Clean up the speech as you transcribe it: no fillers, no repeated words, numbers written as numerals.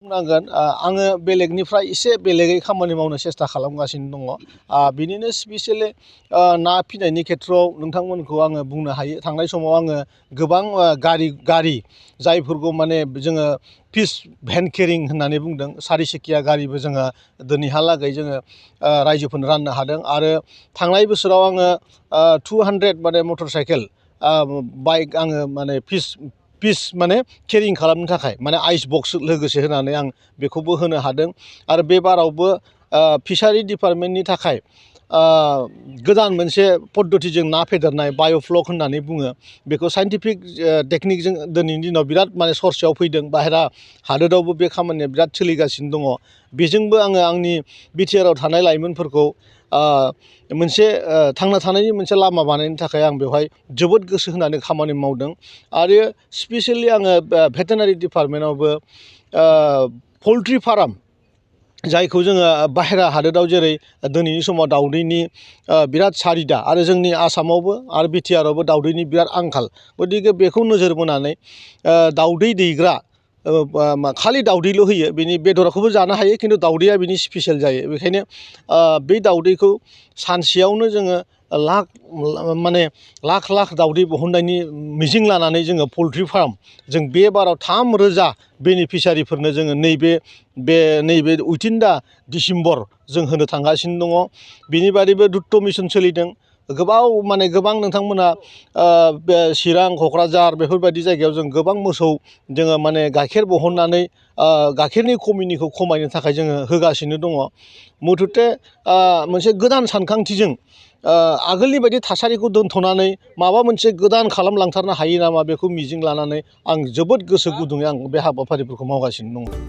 बुंनांगोन आङो बेलेगनिफ्राय एसे बेलेगै खामानि मावनो सेस्था खालामगासिनो दङ। बिनिनो स्पेसियेलि ना फिनायनि खेथ्रआव नोंथांमोनखौ आङो बुंनो हायो। थांनाय समाव आङो गोबां गारि जायफोरखौ माने जोङो फिस भेन केरिं होननानै बुंदों, सारि चकिया गारिबो जोङो दिनैहालागै जोङो रायजोफोरनो राननो हादों। आरो थांनाय बोसोराव आङो 200 माने मटर साइकेल बाइक आङो माने फिस माने केरिं खालामनो थाखाय माने आइस बक्स लोगोसे होनानै आं बेखौबो होनो हादों। आरो बे बारावबो फिसारि डिपार्टमेन्टनि थाखाय गोदान मोनसे पद्धतिजों ना फेदेरनाय बाय'फ्लक होननानै बुङो। बेखौ साइन्टिफिक टेकनिकजों दिनैनि दिनाव बिराद माने सरसायाव फैदों। बाहेरा हादोरावबो बे खामानिया बिराद सोलिगासिनो दङ। बेजोंबो आङो आंनि बिटिआरआव थानाय लाइमोनफोरखौ मोनसे थांना थानायनि मोनसे लामा बानायनो थाखाय आं बेवहाय जोबोद गोसो होनानै खामानि मावदों। आरो स्पेसियेलि आङो भेटेनारि डिपार्टमेन्टआवबो पौल्ट्री फार्म, जायखौ जोङो बाहेरा हादोराव जेरै दिनैनि समाव दाउदैनि बिराद साहिदा, आरो जोंनि आसामावबो आरो बिटिआरआवबो दाउदैनि बिराद आंखाल। गतिके बेखौ नोजोर बोनानै दाउदै दैग्रा, खालि दाउदैल' होयो, बिनि बेदरखौबो जानो हायो खिन्थु दाउदैया बिनि स्पेसियेल जायो। बेखायनो बे दाउदैखौ सानसेयावनो जोङो लाख दाउदै बहननायनि मिजिं लानानै जोङो पौल्ट्री फार्म, जों बे बाराव 3,000 बेनिफिसारिफोरनो जोङो नैबे उइथिन दा डिसेम्बर जों होनो थांगासिनो दङ। बिनि बादैबो दुत्त मिसन सोलिदों। गोबां नोंथांमोना चिरां, क'क्राझार बेफोरबायदि जायगायाव जों गोबां मोसौ जोङो माने गाइखेर बहननानै गाइखेरनि खमिनिखौ खमायनो थाखाय जोङो होगासिनो दङ। मुथुथे मोनसे गोदान सानखांथिजों आगोलनि बायदि थासारिखौ दोनथ'नानै माबा मोनसे गोदान खालामलांथारनो हायो नामा, बेखौ मिजिं लानानै आं जोबोद गोसो गुदुङै आं बे हाबाफारिफोरखौ मावगासिनो दङ।